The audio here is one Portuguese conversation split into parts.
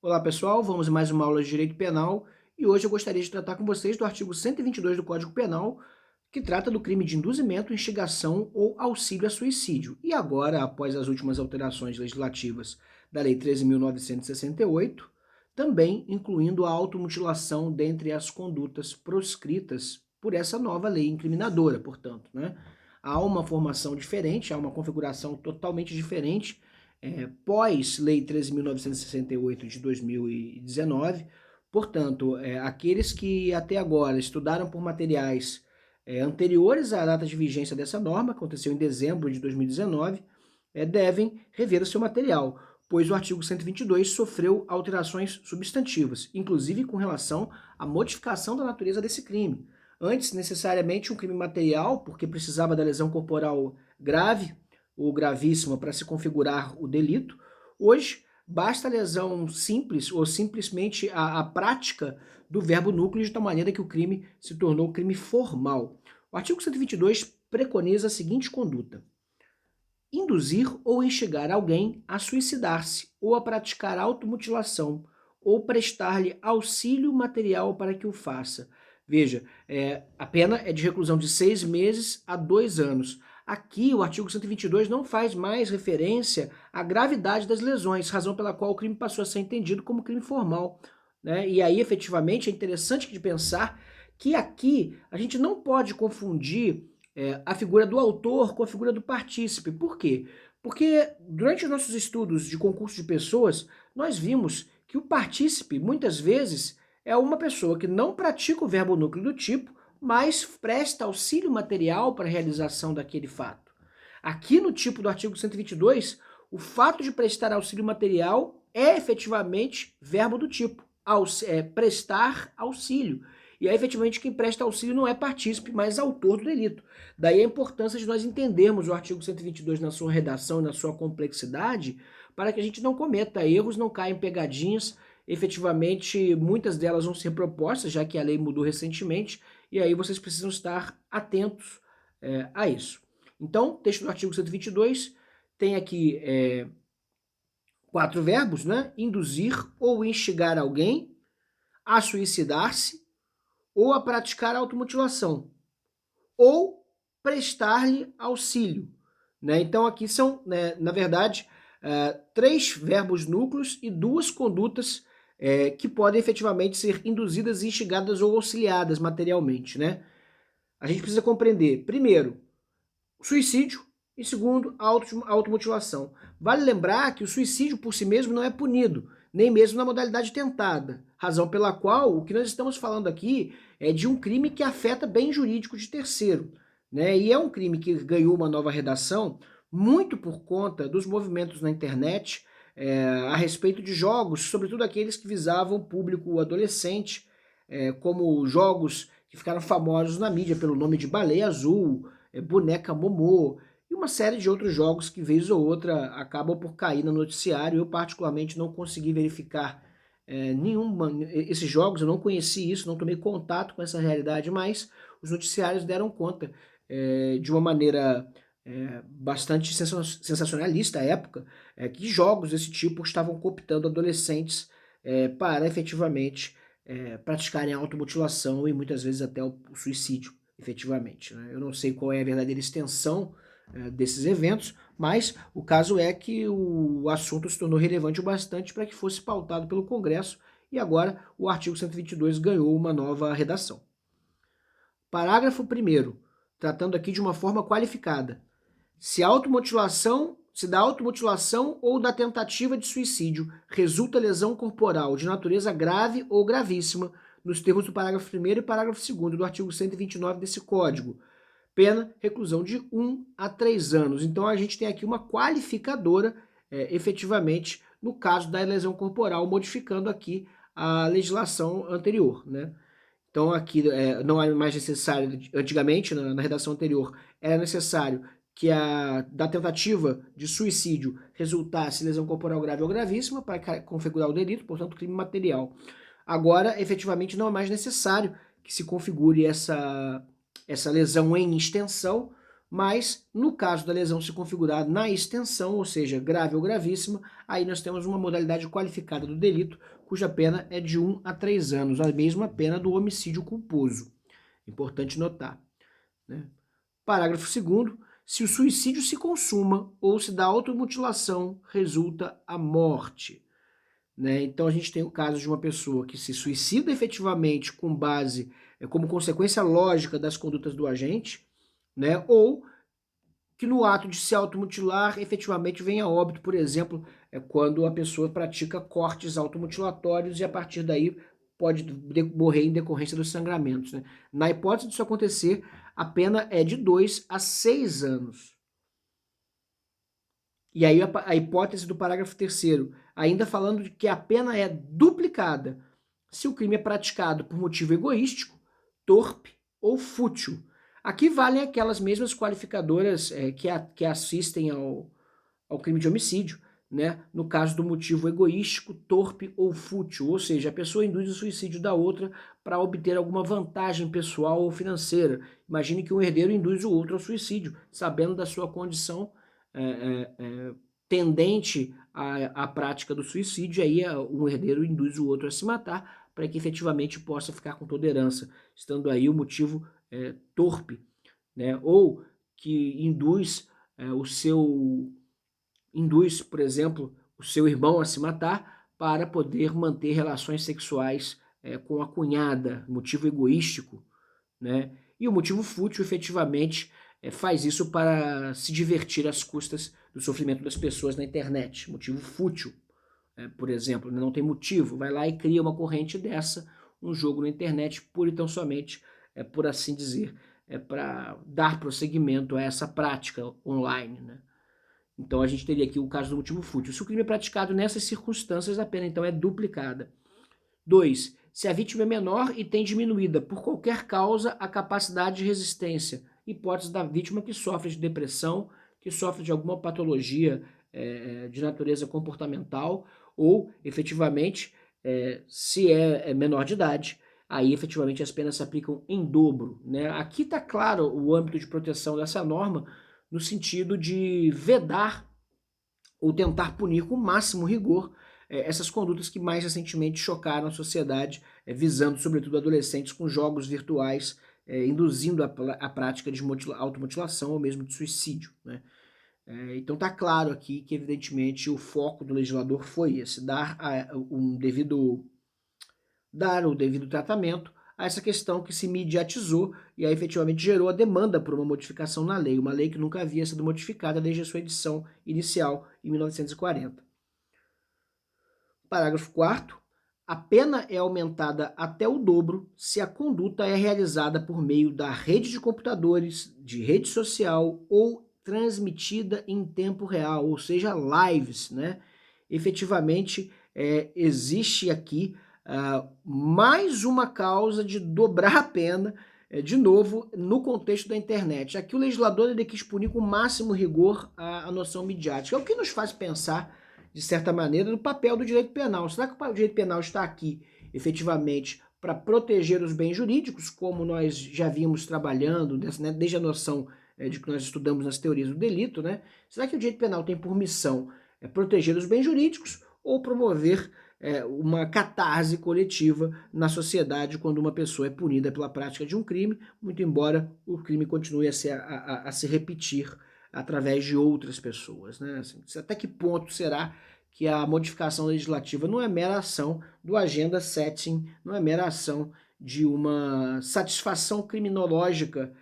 Olá pessoal, vamos a mais uma aula de Direito Penal e hoje eu gostaria de tratar com vocês do artigo 122 do Código Penal, que trata do crime de induzimento, instigação ou auxílio a suicídio. E agora, após as últimas alterações legislativas da Lei 13.968, também incluindo a automutilação dentre as condutas proscritas por essa nova lei incriminadora, portanto, né? Há uma formação diferente, há uma configuração totalmente diferente pós-Lei 13.968 de 2019. Portanto, aqueles que até agora estudaram por materiais anteriores à data de vigência dessa norma, que aconteceu em dezembro de 2019, devem rever o seu material, pois o artigo 122 sofreu alterações substantivas, inclusive com relação à modificação da natureza desse crime. Antes, necessariamente, um crime material, porque precisava da lesão corporal grave ou gravíssima para se configurar o delito. Hoje, basta a lesão simples ou simplesmente a prática do verbo núcleo, de tal maneira que o crime se tornou crime formal. O artigo 122 preconiza a seguinte conduta: induzir ou instigar alguém a suicidar-se ou a praticar automutilação ou prestar-lhe auxílio material para que o faça. Veja, a pena é de reclusão de 6 meses a 2 anos. Aqui, o artigo 122 não faz mais referência à gravidade das lesões, razão pela qual o crime passou a ser entendido como crime formal, né? E aí, efetivamente, é interessante de pensar que aqui a gente não pode confundir a figura do autor com a figura do partícipe. Por quê? Porque durante os nossos estudos de concurso de pessoas, nós vimos que o partícipe, muitas vezes, é uma pessoa que não pratica o verbo núcleo do tipo, mas presta auxílio material para a realização daquele fato. Aqui no tipo do artigo 122, o fato de prestar auxílio material é efetivamente verbo do tipo, prestar auxílio. E aí, efetivamente, quem presta auxílio não é partícipe, mas autor do delito. Daí a importância de nós entendermos o artigo 122 na sua redação e na sua complexidade, para que a gente não cometa erros, não caia em pegadinhas. Efetivamente, muitas delas vão ser propostas, já que a lei mudou recentemente, e aí vocês precisam estar atentos a isso. Então, texto do artigo 122 tem aqui 4 verbos, né? Induzir ou instigar alguém a suicidar-se ou a praticar automutilação, ou prestar-lhe auxílio. Né? Então aqui são, né, na verdade, 3 verbos núcleos e 2 condutas que podem efetivamente ser induzidas, instigadas ou auxiliadas materialmente. Né? A gente precisa compreender, primeiro, suicídio e segundo, a automutilação. Vale lembrar que o suicídio por si mesmo não é punido, nem mesmo na modalidade tentada, razão pela qual o que nós estamos falando aqui é de um crime que afeta bem jurídico de terceiro, né? E é um crime que ganhou uma nova redação muito por conta dos movimentos na internet a respeito de jogos, sobretudo aqueles que visavam o público adolescente, como jogos que ficaram famosos na mídia pelo nome de Baleia Azul, Boneca Momô, e uma série de outros jogos que, vez ou outra, acabam por cair no noticiário. Eu, particularmente, não consegui verificar nenhuma. Esses jogos, eu não conheci isso, não tomei contato com essa realidade, mas os noticiários deram conta de uma maneira bastante sensacionalista à época, que jogos desse tipo estavam cooptando adolescentes para efetivamente praticarem a automutilação e muitas vezes até o suicídio, efetivamente. Né? Eu não sei qual é a verdadeira extensão desses eventos, mas o caso é que o assunto se tornou relevante o bastante para que fosse pautado pelo Congresso e agora o artigo 122 ganhou uma nova redação. Parágrafo 1º, tratando aqui de uma forma qualificada. Se da automutilação ou da tentativa de suicídio resulta lesão corporal de natureza grave ou gravíssima, nos termos do parágrafo 1º e parágrafo 2º do artigo 129 desse Código, pena reclusão de 1 a 3 anos. Então a gente tem aqui uma qualificadora, efetivamente, no caso da lesão corporal, modificando aqui a legislação anterior, né? Então aqui não é mais necessário, antigamente, na redação anterior, era necessário que da tentativa de suicídio resultasse lesão corporal grave ou gravíssima para configurar o delito, portanto crime material. Agora, efetivamente, não é mais necessário que se configure essa lesão em extensão, Mas, no caso da lesão se configurar na extensão, ou seja, grave ou gravíssima, aí nós temos uma modalidade qualificada do delito, cuja pena é de 1 a 3 anos, a mesma pena do homicídio culposo. Importante notar, né? Parágrafo 2º. Se o suicídio se consuma ou se da automutilação resulta a morte. Né? Então a gente tem o caso de uma pessoa que se suicida efetivamente com base, como consequência lógica das condutas do agente, né? Ou que no ato de se automutilar efetivamente vem a óbito, por exemplo, quando a pessoa pratica cortes automutilatórios e a partir daí pode morrer em decorrência dos sangramentos. Né? Na hipótese disso acontecer, a pena é de 2 a 6 anos. E aí a hipótese do parágrafo 3º, ainda falando de que a pena é duplicada se o crime é praticado por motivo egoístico, torpe ou fútil. Aqui valem aquelas mesmas qualificadoras que assistem ao crime de homicídio, né? No caso do motivo egoístico, torpe ou fútil, ou seja, a pessoa induz o suicídio da outra para obter alguma vantagem pessoal ou financeira. Imagine que um herdeiro induz o outro ao suicídio, sabendo da sua condição tendente à prática do suicídio, aí um herdeiro induz o outro a se matar para que efetivamente possa ficar com toda a herança, estando aí o motivo torpe, né? Ou que induz por exemplo, o seu irmão a se matar para poder manter relações sexuais com a cunhada, motivo egoístico, né? E o motivo fútil, efetivamente, faz isso para se divertir às custas do sofrimento das pessoas na internet. Motivo fútil, por exemplo, não tem motivo, vai lá e cria uma corrente dessa, um jogo na internet, pura e tão somente, por assim dizer, para dar prosseguimento a essa prática online, né? Então a gente teria aqui o caso do motivo fútil. Se o crime é praticado nessas circunstâncias, a pena então é duplicada. 2. Se a vítima é menor e tem diminuída por qualquer causa a capacidade de resistência. Hipótese da vítima que sofre de depressão, que sofre de alguma patologia de natureza comportamental ou, efetivamente, se é menor de idade, aí efetivamente as penas se aplicam em dobro. Né? Aqui está claro o âmbito de proteção dessa norma no sentido de vedar ou tentar punir com o máximo rigor essas condutas que mais recentemente chocaram a sociedade, visando sobretudo adolescentes com jogos virtuais, induzindo a prática de automutilação ou mesmo de suicídio. Né? Então está claro aqui que evidentemente o foco do legislador foi esse, dar o devido tratamento a essa questão que se mediatizou e aí efetivamente gerou a demanda por uma modificação na lei, uma lei que nunca havia sido modificada desde a sua edição inicial em 1940. Parágrafo 4º. A pena é aumentada até o dobro se a conduta é realizada por meio da rede de computadores, de rede social ou transmitida em tempo real, ou seja, lives, né? Efetivamente, existe aqui mais uma causa de dobrar a pena, de novo, no contexto da internet. Aqui o legislador ele quis punir com o máximo rigor a noção midiática. É o que nos faz pensar, de certa maneira, no papel do direito penal. Será que o direito penal está aqui, efetivamente, para proteger os bens jurídicos, como nós já vimos trabalhando, né, desde a noção de que nós estudamos nas teorias do delito, né? Será que o direito penal tem por missão proteger os bens jurídicos ou promover uma catarse coletiva na sociedade quando uma pessoa é punida pela prática de um crime, muito embora o crime continue a se repetir através de outras pessoas, né? Assim, até que ponto será que a modificação legislativa não é mera ação do agenda setting, não é mera ação de uma satisfação criminológica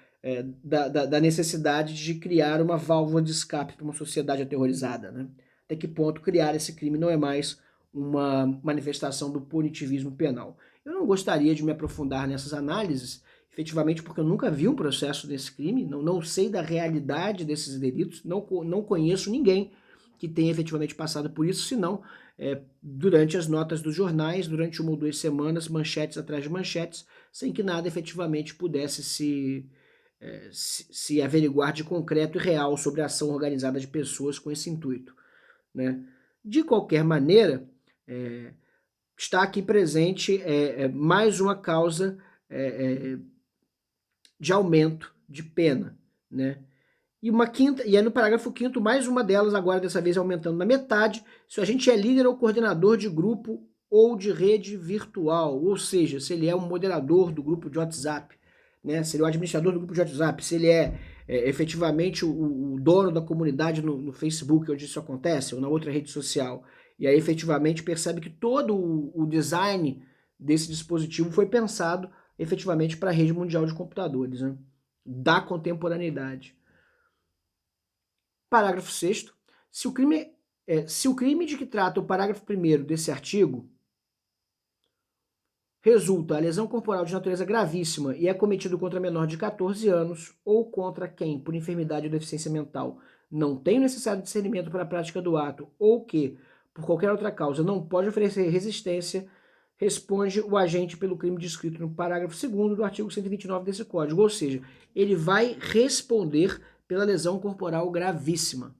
da necessidade de criar uma válvula de escape para uma sociedade aterrorizada, né? Até que ponto criar esse crime não é mais uma manifestação do punitivismo penal. Eu não gostaria de me aprofundar nessas análises, efetivamente porque eu nunca vi um processo desse crime, não sei da realidade desses delitos, não conheço ninguém que tenha efetivamente passado por isso, senão durante as notas dos jornais, durante 1 ou 2 semanas, manchetes atrás de manchetes, sem que nada efetivamente pudesse se averiguar de concreto e real sobre a ação organizada de pessoas com esse intuito. Né? De qualquer maneira, está aqui presente mais uma causa de aumento de pena, né? E uma quinta, e aí no parágrafo 5º, mais uma delas, agora dessa vez aumentando na metade, se o agente é líder ou coordenador de grupo ou de rede virtual, ou seja, se ele é um moderador do grupo de WhatsApp, né? Se ele é o administrador do grupo de WhatsApp, se ele é efetivamente o dono da comunidade no Facebook, onde isso acontece, ou na outra rede social, e aí efetivamente percebe que todo o design desse dispositivo foi pensado efetivamente para a rede mundial de computadores, né? Da contemporaneidade. Parágrafo 6º. Se o crime de que trata o parágrafo 1º desse artigo resulta a lesão corporal de natureza gravíssima e é cometido contra menor de 14 anos ou contra quem, por enfermidade ou deficiência mental, não tem o necessário discernimento para a prática do ato ou que, por qualquer outra causa, não pode oferecer resistência, responde o agente pelo crime descrito no parágrafo 2º do artigo 129 desse Código, ou seja, ele vai responder pela lesão corporal gravíssima,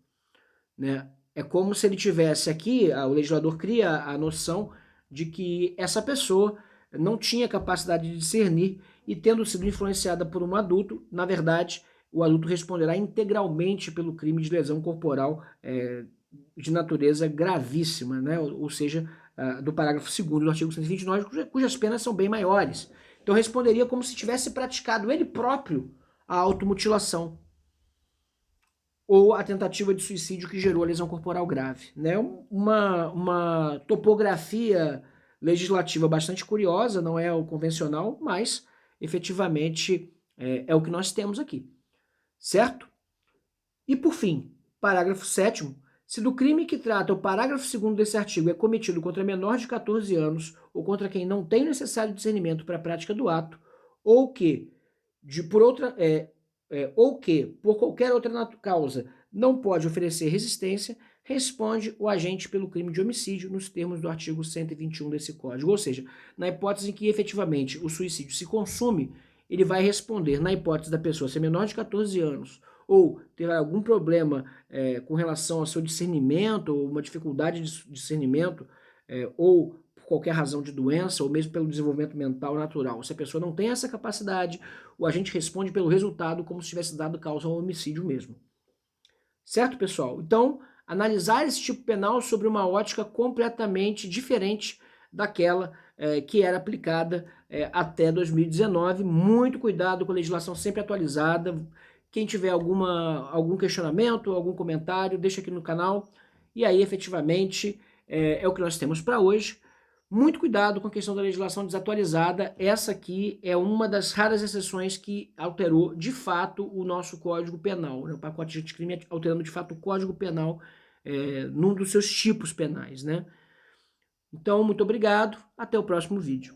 né? É como se ele tivesse aqui, o legislador cria a noção de que essa pessoa não tinha capacidade de discernir e, tendo sido influenciada por um adulto, na verdade, o adulto responderá integralmente pelo crime de lesão corporal de natureza gravíssima, né? Ou seja, do parágrafo 2º do artigo 129, cujas penas são bem maiores. Então responderia como se tivesse praticado ele próprio a automutilação ou a tentativa de suicídio que gerou a lesão corporal grave, né? Uma topografia legislativa bastante curiosa, não é o convencional, mas efetivamente é o que nós temos aqui, certo? E por fim, parágrafo 7º, se do crime que trata o parágrafo 2º desse artigo é cometido contra menor de 14 anos ou contra quem não tem o necessário discernimento para a prática do ato, ou que, por qualquer outra causa, não pode oferecer resistência, responde o agente pelo crime de homicídio nos termos do artigo 121 desse Código. Ou seja, na hipótese em que efetivamente o suicídio se consume, ele vai responder na hipótese da pessoa ser menor de 14 anos ou ter algum problema com relação ao seu discernimento, ou uma dificuldade de discernimento, ou por qualquer razão de doença, ou mesmo pelo desenvolvimento mental natural. Se a pessoa não tem essa capacidade, o agente responde pelo resultado como se tivesse dado causa ao homicídio mesmo. Certo, pessoal? Então, analisar esse tipo penal sobre uma ótica completamente diferente daquela que era aplicada até 2019. Muito cuidado com a legislação sempre atualizada. Quem tiver algum questionamento, algum comentário, deixa aqui no canal. E aí, efetivamente, é o que nós temos para hoje. Muito cuidado com a questão da legislação desatualizada. Essa aqui é uma das raras exceções que alterou, de fato, o nosso Código Penal, né? O pacote de crime alterando, de fato, o Código Penal num dos seus tipos penais, né? Então, muito obrigado. Até o próximo vídeo.